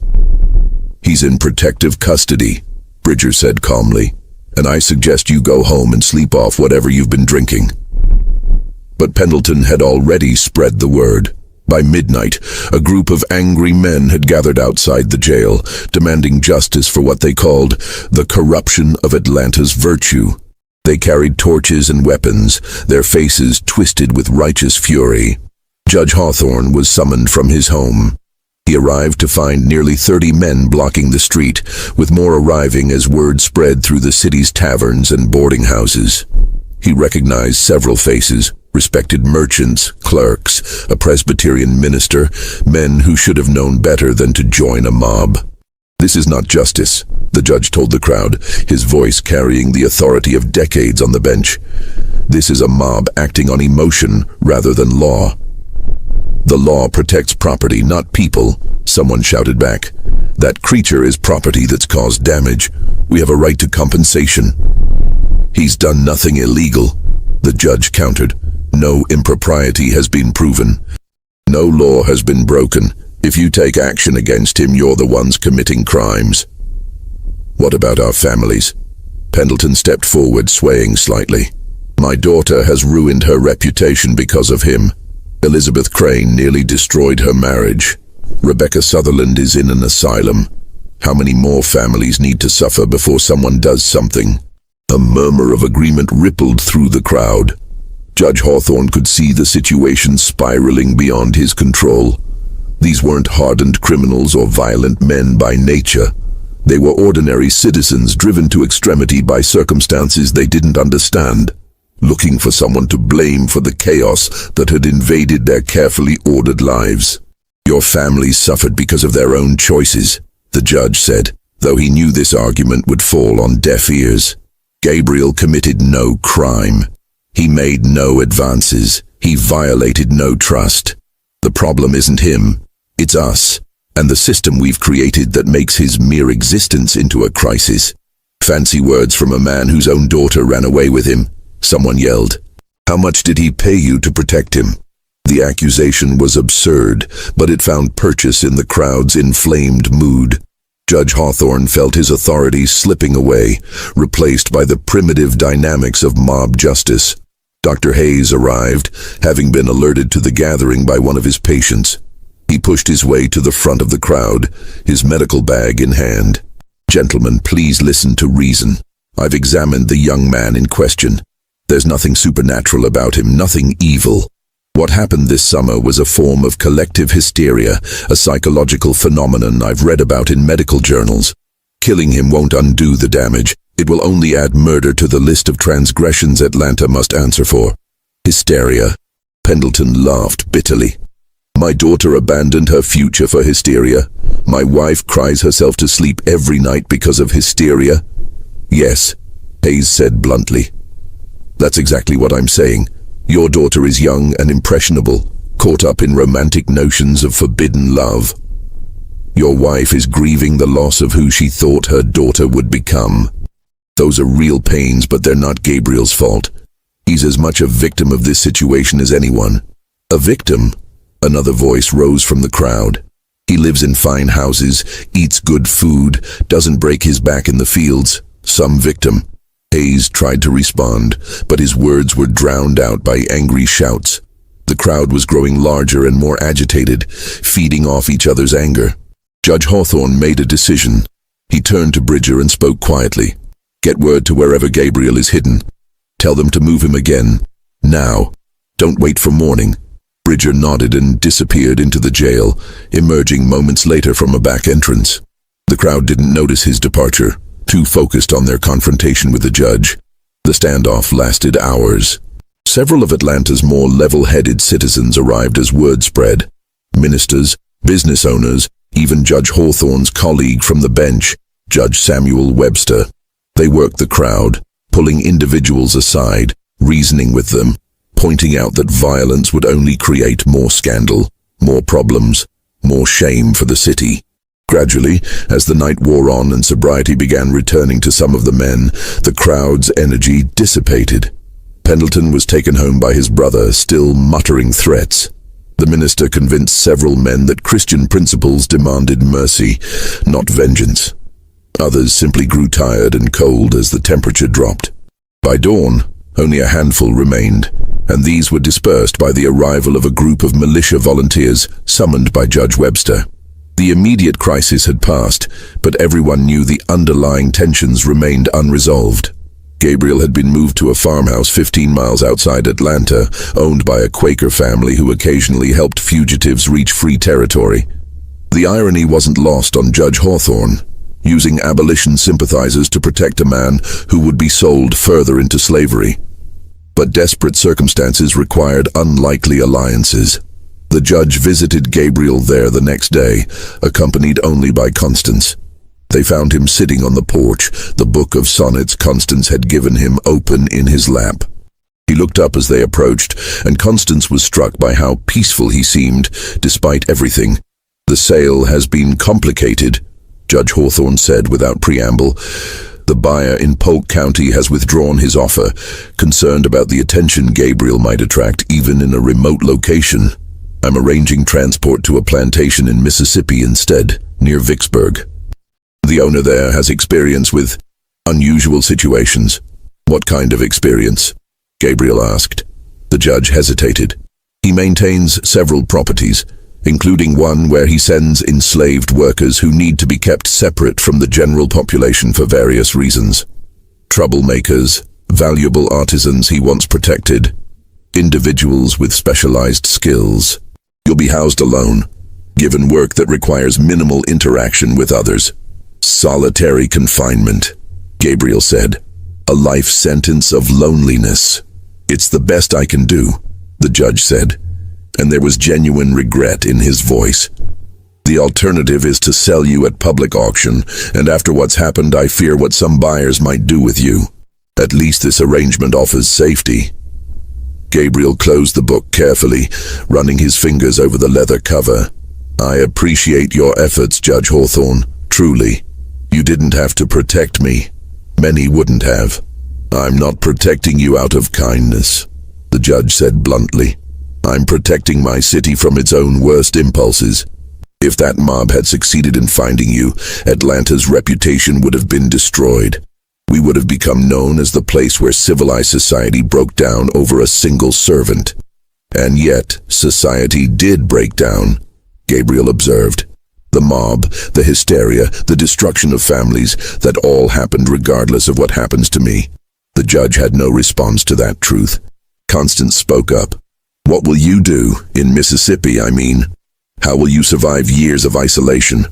"He's in protective custody," Bridger said calmly, "and I suggest you go home and sleep off whatever you've been drinking." But Pendleton had already spread the word. By midnight, a group of angry men had gathered outside the jail, demanding justice for what they called the corruption of Atlanta's virtue. They carried torches and weapons, their faces twisted with righteous fury. Judge Hawthorne was summoned from his home. He arrived to find nearly 30 men blocking the street, with more arriving as word spread through the city's taverns and boarding houses. He recognized several faces, respected merchants, clerks, a Presbyterian minister, men who should have known better than to join a mob. "This is not justice," the judge told the crowd, his voice carrying the authority of decades on the bench. "This is a mob acting on emotion rather than law." "The law protects property, not people," someone shouted back. "That creature is property that's caused damage. We have a right to compensation." "He's done nothing illegal," the judge countered. "No impropriety has been proven. No law has been broken. If you take action against him, you're the ones committing crimes." "What about our families?" Pendleton stepped forward, swaying slightly. "My daughter has ruined her reputation because of him. Elizabeth Crane nearly destroyed her marriage. Rebecca Sutherland is in an asylum. How many more families need to suffer before someone does something?" A murmur of agreement rippled through the crowd. Judge Hawthorne could see the situation spiraling beyond his control. These weren't hardened criminals or violent men by nature. They were ordinary citizens driven to extremity by circumstances they didn't understand, looking for someone to blame for the chaos that had invaded their carefully ordered lives. "Your families suffered because of their own choices," the judge said, though he knew this argument would fall on deaf ears. "Gabriel committed no crime. He made no advances. He violated no trust. The problem isn't him, it's us, and the system we've created that makes his mere existence into a crisis." "Fancy words from a man whose own daughter ran away with him," someone yelled. "How much did he pay you to protect him?" The accusation was absurd, but it found purchase in the crowd's inflamed mood. Judge Hawthorne felt his authority slipping away, replaced by the primitive dynamics of mob justice. Dr. Hayes arrived, having been alerted to the gathering by one of his patients. He pushed his way to the front of the crowd, his medical bag in hand. "Gentlemen, please listen to reason. I've examined the young man in question. There's nothing supernatural about him, nothing evil. What happened this summer was a form of collective hysteria, a psychological phenomenon I've read about in medical journals. Killing him won't undo the damage. It will only add murder to the list of transgressions Atlanta must answer for." "Hysteria." Pendleton laughed bitterly. "My daughter abandoned her future for hysteria. My wife cries herself to sleep every night because of hysteria." "Yes," Hayes said bluntly. "That's exactly what I'm saying. Your daughter is young and impressionable, caught up in romantic notions of forbidden love. Your wife is grieving the loss of who she thought her daughter would become. Those are real pains, but they're not Gabriel's fault. He's as much a victim of this situation as anyone." "A victim?" Another voice rose from the crowd. "He lives in fine houses, eats good food, doesn't break his back in the fields. Some victim." Hayes tried to respond, but his words were drowned out by angry shouts. The crowd was growing larger and more agitated, feeding off each other's anger. Judge Hawthorne made a decision. He turned to Bridger and spoke quietly. "Get word to wherever Gabriel is hidden. Tell them to move him again. Now. Don't wait for morning." Bridger nodded and disappeared into the jail, emerging moments later from a back entrance. The crowd didn't notice his departure, too focused on their confrontation with the judge. The standoff lasted hours. Several of Atlanta's more level-headed citizens arrived as word spread. Ministers, business owners, even Judge Hawthorne's colleague from the bench, Judge Samuel Webster. They worked the crowd, pulling individuals aside, reasoning with them, pointing out that violence would only create more scandal, more problems, more shame for the city. Gradually, as the night wore on and sobriety began returning to some of the men, the crowd's energy dissipated. Pendleton was taken home by his brother, still muttering threats. The minister convinced several men that Christian principles demanded mercy, not vengeance. Others simply grew tired and cold as the temperature dropped. By dawn, only a handful remained, and these were dispersed by the arrival of a group of militia volunteers summoned by Judge Webster. The immediate crisis had passed, but everyone knew the underlying tensions remained unresolved. Gabriel had been moved to a farmhouse 15 miles outside Atlanta, owned by a Quaker family who occasionally helped fugitives reach free territory. The irony wasn't lost on Judge Hawthorne, using abolition sympathizers to protect a man who would be sold further into slavery. But desperate circumstances required unlikely alliances. The judge visited Gabriel there the next day, accompanied only by Constance. They found him sitting on the porch, the book of sonnets Constance had given him open in his lap. He looked up as they approached, and Constance was struck by how peaceful he seemed, despite everything. "The sale has been complicated," Judge Hawthorne said without preamble. "The buyer in Polk County has withdrawn his offer, concerned about the attention Gabriel might attract even in a remote location. I'm arranging transport to a plantation in Mississippi instead, near Vicksburg. The owner there has experience with unusual situations." "What kind of experience?" Gabriel asked. The judge hesitated. "He maintains several properties, including one where he sends enslaved workers who need to be kept separate from the general population for various reasons. Troublemakers, valuable artisans he wants protected, individuals with specialized skills. You'll be housed alone, given work that requires minimal interaction with others. Solitary confinement," Gabriel said. "A life sentence of loneliness." "It's the best I can do," the judge said, and there was genuine regret in his voice. "The alternative is to sell you at public auction, and after what's happened, I fear what some buyers might do with you. At least this arrangement offers safety." Gabriel closed the book carefully, running his fingers over the leather cover. "I appreciate your efforts, Judge Hawthorne, truly. You didn't have to protect me. Many wouldn't have. I'm not protecting you out of kindness," the judge said bluntly. "I'm protecting my city from its own worst impulses. If that mob had succeeded in finding you, Atlanta's reputation would have been destroyed. We would have become known as the place where civilized society broke down over a single servant." "And yet, society did break down," Gabriel observed. "The mob, the hysteria, the destruction of families, that all happened regardless of what happens to me." The judge had no response to that truth. Constance spoke up. "What will you do, in Mississippi, I mean? How will you survive years of isolation?"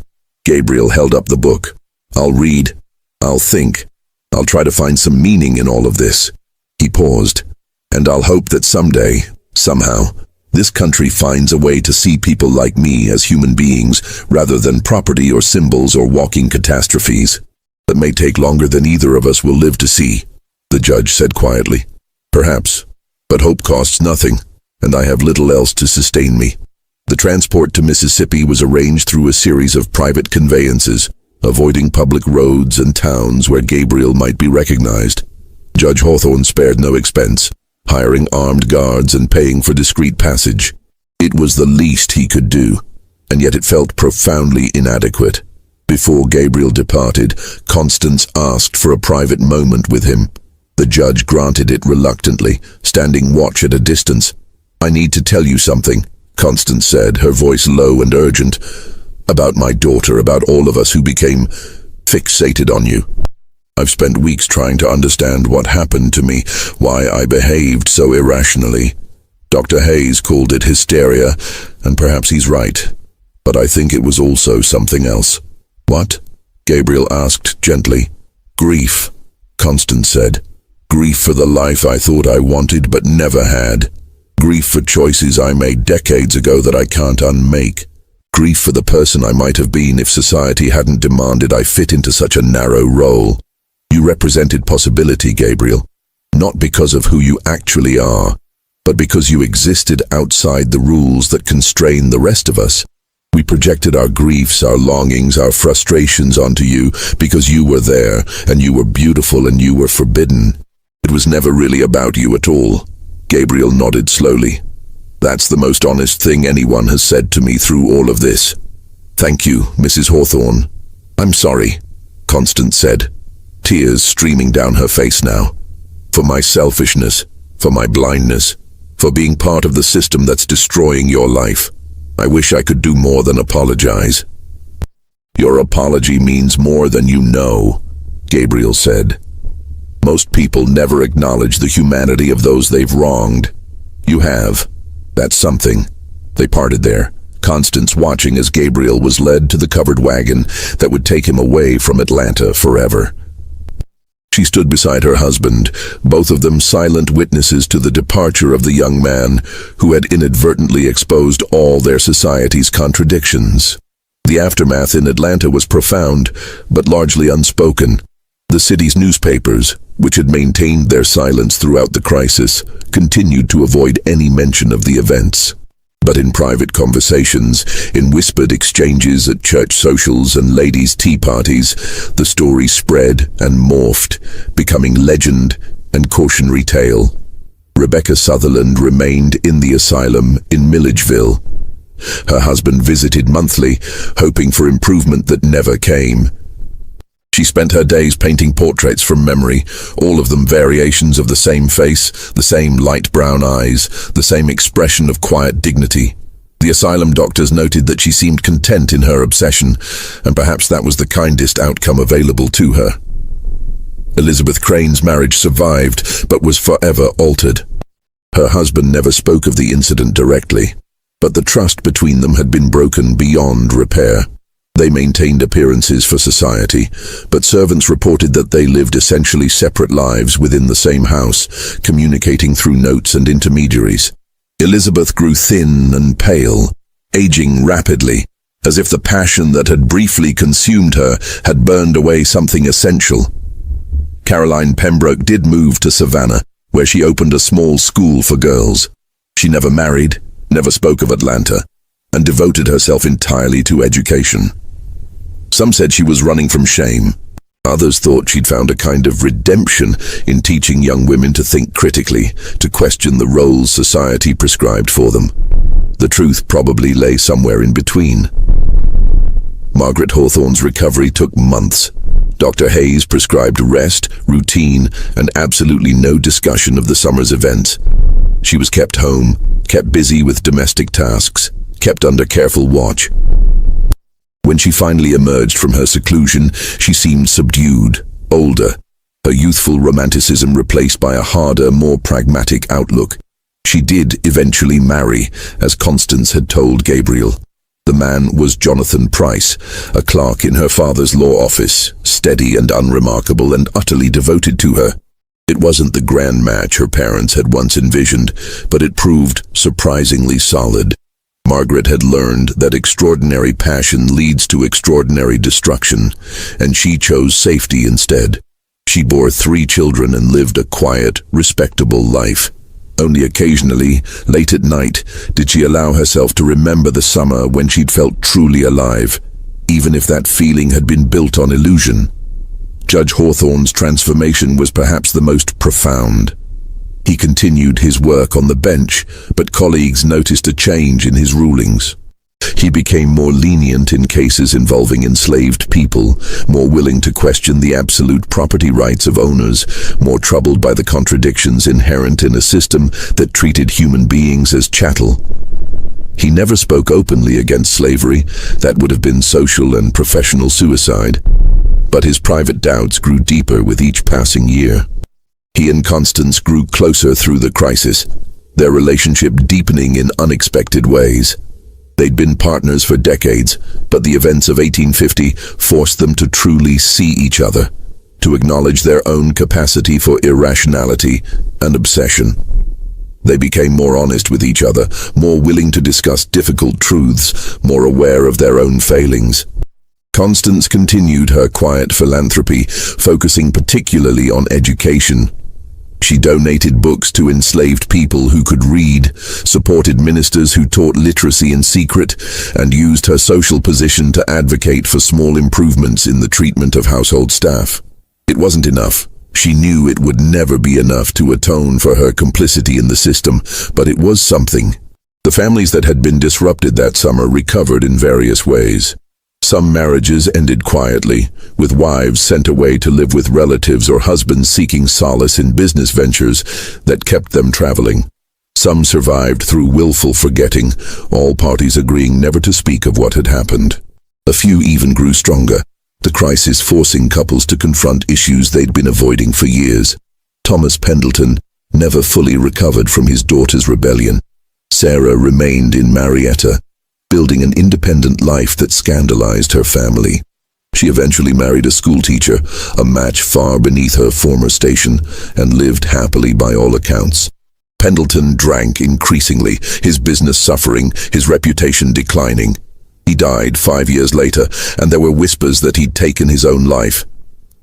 Gabriel held up the book. "I'll read. I'll think. I'll try to find some meaning in all of this." He paused. "And I'll hope that someday, somehow, this country finds a way to see people like me as human beings rather than property or symbols or walking catastrophes. That may take longer than either of us will live to see," the judge said quietly. "Perhaps, but hope costs nothing, and I have little else to sustain me." The transport to Mississippi was arranged through a series of private conveyances, avoiding public roads and towns where Gabriel might be recognized. Judge Hawthorne spared no expense, hiring armed guards and paying for discreet passage. It was the least he could do, and yet it felt profoundly inadequate. Before Gabriel departed, Constance asked for a private moment with him. The judge granted it reluctantly, standing watch at a distance. "I need to tell you something," Constance said, her voice low and urgent. "About my daughter, about all of us who became fixated on you. I've spent weeks trying to understand what happened to me, why I behaved so irrationally. Dr. Hayes called it hysteria, and perhaps he's right. But I think it was also something else." "What?" Gabriel asked gently. "Grief," Constance said. "Grief for the life I thought I wanted but never had. Grief for choices I made decades ago that I can't unmake. grief for the person I might have been if society hadn't demanded I fit into such a narrow role. You represented possibility, Gabriel, not because of who you actually are, but because you existed outside the rules that constrain the rest of us. We projected our griefs, our longings, our frustrations onto you because you were there, and you were beautiful, and you were forbidden. It was never really about you at all. Gabriel nodded slowly. That's the most honest thing anyone has said to me through all of this. Thank you, Mrs. Hawthorne. I'm sorry, Constance said, tears streaming down her face now. For my selfishness, for my blindness, for being part of the system that's destroying your life. I wish I could do more than apologize. Your apology means more than you know, Gabriel said. Most people never acknowledge the humanity of those they've wronged. You have. That's something. They parted there, Constance watching as Gabriel was led to the covered wagon that would take him away from Atlanta forever. She stood beside her husband, both of them silent witnesses to the departure of the young man who had inadvertently exposed all their society's contradictions. The aftermath in Atlanta was profound, but largely unspoken. The city's newspapers, which had maintained their silence throughout the crisis, continued to avoid any mention of the events. But in private conversations, in whispered exchanges at church socials and ladies' tea parties, the story spread and morphed, becoming legend and cautionary tale. Rebecca Sutherland remained in the asylum in Milledgeville. Her husband visited monthly, hoping for improvement that never came. She spent her days painting portraits from memory, all of them variations of the same face, the same light brown eyes, the same expression of quiet dignity. The asylum doctors noted that she seemed content in her obsession, and perhaps that was the kindest outcome available to her. Elizabeth Crane's marriage survived, but was forever altered. Her husband never spoke of the incident directly, but the trust between them had been broken beyond repair. They maintained appearances for society, but servants reported that they lived essentially separate lives within the same house, communicating through notes and intermediaries. Elizabeth grew thin and pale, aging rapidly, as if the passion that had briefly consumed her had burned away something essential. Caroline Pembroke did move to Savannah, where she opened a small school for girls. She never married, never spoke of Atlanta, and devoted herself entirely to education. Some said she was running from shame. Others thought she'd found a kind of redemption in teaching young women to think critically, to question the roles society prescribed for them. The truth probably lay somewhere in between. Margaret Hawthorne's recovery took months. Dr. Hayes prescribed rest, routine, and absolutely no discussion of the summer's events. She was kept home, kept busy with domestic tasks, kept under careful watch. When she finally emerged from her seclusion, she seemed subdued, older, her youthful romanticism replaced by a harder, more pragmatic outlook. She did eventually marry, as Constance had told Gabriel. The man was Jonathan Price, a clerk in her father's law office, steady and unremarkable and utterly devoted to her. It wasn't the grand match her parents had once envisioned, but it proved surprisingly solid. Margaret had learned that extraordinary passion leads to extraordinary destruction, and she chose safety instead. She bore 3 children and lived a quiet, respectable life. Only occasionally, late at night, did she allow herself to remember the summer when she'd felt truly alive, even if that feeling had been built on illusion. Judge Hawthorne's transformation was perhaps the most profound. He continued his work on the bench, but colleagues noticed a change in his rulings. He became more lenient in cases involving enslaved people, more willing to question the absolute property rights of owners, more troubled by the contradictions inherent in a system that treated human beings as chattel. He never spoke openly against slavery. That would have been social and professional suicide. But his private doubts grew deeper with each passing year. He and Constance grew closer through the crisis, their relationship deepening in unexpected ways. They'd been partners for decades, but the events of 1850 forced them to truly see each other, to acknowledge their own capacity for irrationality and obsession. They became more honest with each other, more willing to discuss difficult truths, more aware of their own failings. Constance continued her quiet philanthropy, focusing particularly on education. She donated books to enslaved people who could read, supported ministers who taught literacy in secret, and used her social position to advocate for small improvements in the treatment of household staff. It wasn't enough. She knew it would never be enough to atone for her complicity in the system, but it was something. The families that had been disrupted that summer recovered in various ways. Some marriages ended quietly, with wives sent away to live with relatives or husbands seeking solace in business ventures that kept them traveling. Some survived through willful forgetting, all parties agreeing never to speak of what had happened. A few even grew stronger, the crisis forcing couples to confront issues they'd been avoiding for years. Thomas Pendleton never fully recovered from his daughter's rebellion. Sarah remained in Marietta, building an independent life that scandalized her family. She eventually married a schoolteacher, a match far beneath her former station, and lived happily by all accounts. Pendleton drank increasingly, his business suffering, his reputation declining. He died 5 years later, and there were whispers that he'd taken his own life,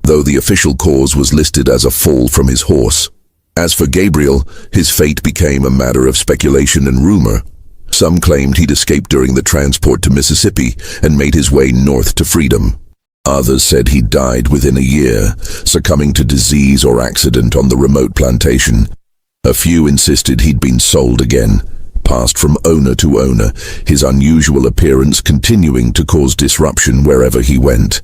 though the official cause was listed as a fall from his horse. As for Gabriel, his fate became a matter of speculation and rumor. Some claimed he'd escaped during the transport to Mississippi and made his way north to freedom. Others said he died within a year, succumbing to disease or accident on the remote plantation. A few insisted he'd been sold again, passed from owner to owner, his unusual appearance continuing to cause disruption wherever he went.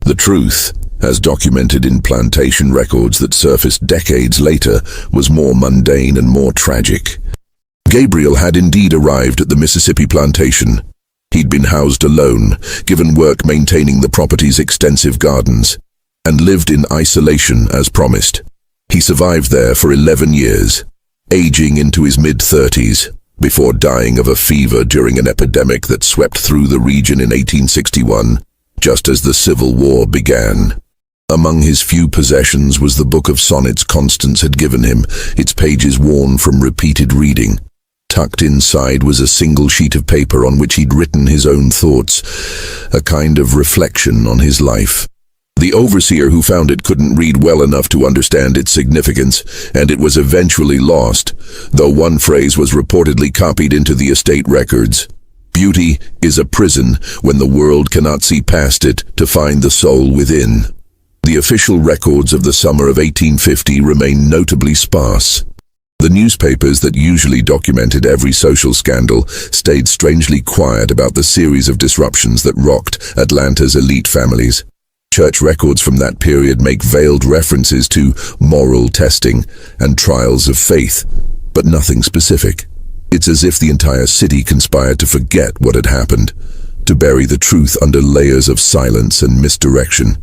The truth, as documented in plantation records that surfaced decades later, was more mundane and more tragic. Gabriel had indeed arrived at the Mississippi plantation. He'd been housed alone, given work maintaining the property's extensive gardens, and lived in isolation as promised. He survived there for 11 years, aging into his mid-30s, before dying of a fever during an epidemic that swept through the region in 1861, just as the Civil War began. Among his few possessions was the book of sonnets Constance had given him, its pages worn from repeated reading. Tucked inside was a single sheet of paper on which he'd written his own thoughts, a kind of reflection on his life. The overseer who found it couldn't read well enough to understand its significance, and it was eventually lost, though one phrase was reportedly copied into the estate records. Beauty is a prison when the world cannot see past it to find the soul within. The official records of the summer of 1850 remain notably sparse. The newspapers that usually documented every social scandal stayed strangely quiet about the series of disruptions that rocked Atlanta's elite families. Church records from that period make veiled references to moral testing and trials of faith, but nothing specific. It's as if the entire city conspired to forget what had happened, to bury the truth under layers of silence and misdirection.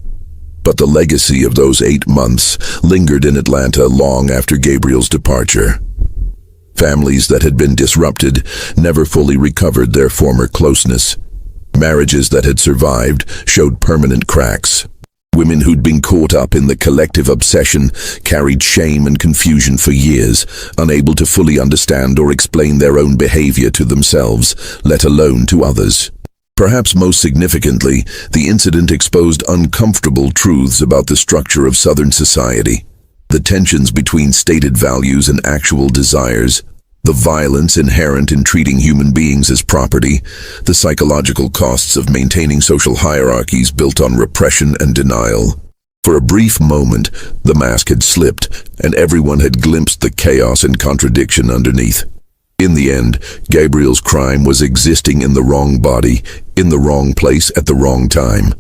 But the legacy of those 8 months lingered in Atlanta long after Gabriel's departure. Families that had been disrupted never fully recovered their former closeness. Marriages that had survived showed permanent cracks. Women who'd been caught up in the collective obsession carried shame and confusion for years, unable to fully understand or explain their own behavior to themselves, let alone to others. Perhaps most significantly, the incident exposed uncomfortable truths about the structure of Southern society. The tensions between stated values and actual desires, the violence inherent in treating human beings as property, the psychological costs of maintaining social hierarchies built on repression and denial. For a brief moment, the mask had slipped, and everyone had glimpsed the chaos and contradiction underneath. In the end, Gabriel's crime was existing in the wrong body, in the wrong place at the wrong time.